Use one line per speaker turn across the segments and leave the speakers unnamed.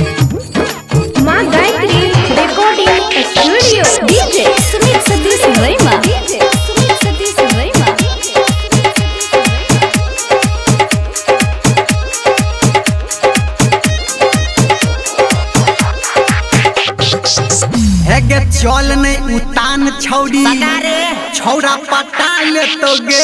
माँ Gayatri recording studio
DJ Sumit Satish रैमा
हेगे चल नहीं उतान छौड़ी छौड़ा पटा ले तो गे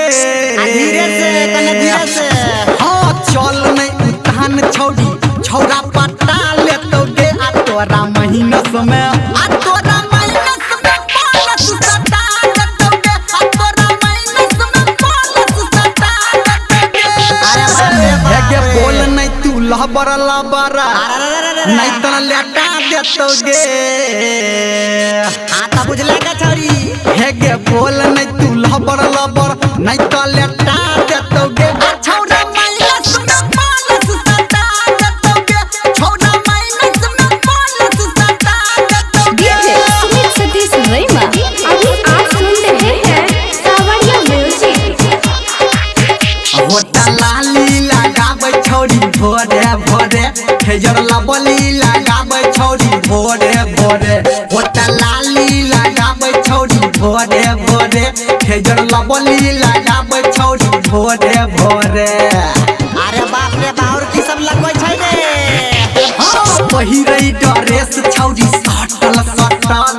हाँ चल नहीं उतान छौड़ी छौड़ा पटा ले तो गे आ तोरा महीना समय आ तोरा महीना समय बोलस सटा ले तो गे आ तोरा महीना समय बोलस सटा ले तो गे हेगे बोल नहीं तू लहबर लबरा नहीं तो लेटा देतोगे
हाँ तो बुझले का छौरी
हेगे बोल नहीं तू लबर लबर नहीं तो लेटा देतोगे छौड़ा माइनस में बोलस सटा देतोगे छौड़ा माइनस में बोलस सटा देतोगे
डीजे सुमित सतीश रैमा
अभी आप सुन रहे हैं सावरिया म्यूजिक।
होटा लाली लगाबै छौड़ी भोरे भोरे हेजर लबली लगाबै छौड़ी भोरे भोरे होटा लाली लगाबै छौड़ी भोरे भोरे हेजर लबली लगाबै छौड़ी भोरे भोरे
अरे बाप रे बाउर की सब लगबै छै रे
हाँ पहिरै ड्रेस छौड़ी सटल सटल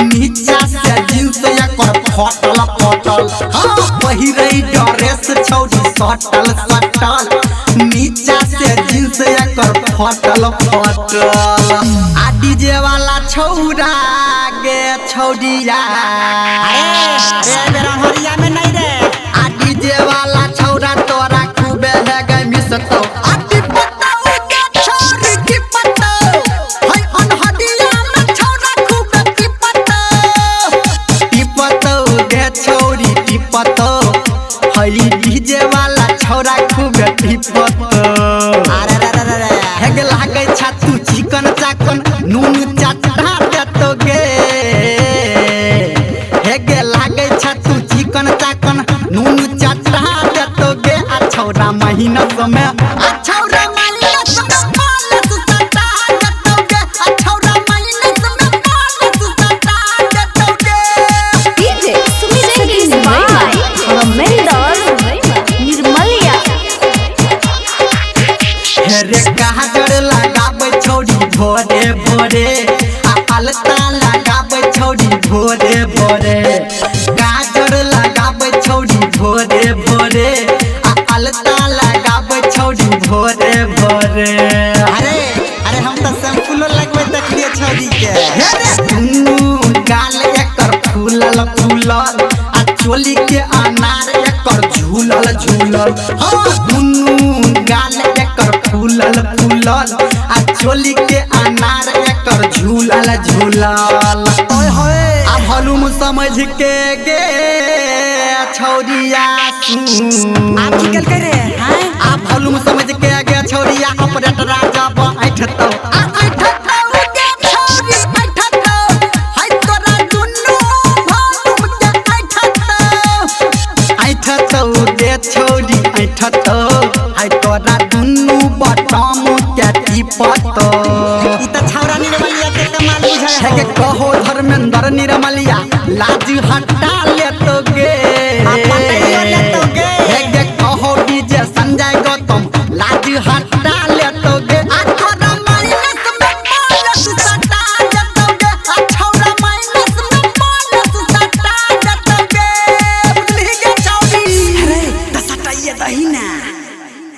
नीचा से जींस एकर फटल फटल हाँ पहिरै ड्रेस छौड़ी सटल सटल नीचा से जींस एकर फटल फटल आ डीजे वाला छौड़ा गे छौड़िया
अरे मेरा हरिया में नहीं रे
आ डीजे वाला छौड़ा तोरा खूबे है गई मिसतो आ टिपतो गे छोरी टिपतो है अनहदिया में छौड़ा खूबे टिपतो गे छोरी टिपतो है डीजे वाला छौड़ा खूबे टिपतो
अरे रे
हेगे लागे छातू चिकन चाकन नून चाटा देतोगे हेगे लागे छातू चिकन चाकन नून चाटा देतोगे आ छौड़ा महीना समय आ छौड़ा महीना समय बोलस सटा देतोगे आ छौड़ा महीना समय बोलस सटा देतोगे
डीजे सुमित सतीश रैमा निर्मलिया
हेरे गाजर लगाबै छौड़ी भोरे भोरे आ अलता लगाबै छौड़ी भोरे भोरे गाजर लगाबै छौड़ी भोरे भोरे आ अलता लगाबै छौड़ी भोरे भोरे
अरे हम तो सैंपलो लगबै देखलिए छौरी के
हेरे दुनू गाल एकर फूलल फूलल आ चोली के अनार एकर झूलल झूलल हाँ दुनू गाल एकर फूलल फूलल आ चोली के अनार एकर झूलल झूलल
ओए होए
आ भलुम समझ के गे छौरिया
आप निकल के रे हैं
आ भलुम समझ के गे छौरिया ऑपरेटर राजा बैठतो आ बैठतो गे छौरी बैठतो हाय तोरा दुनू भलुम के बैठतो गे छौरी बैठतो हाय तोरा दुनू बटम के टिपतो
ई त छौरा निर्मलिया के कमाल बुझाय
है के कहो धर्मेंद्र निर्मलिया लाज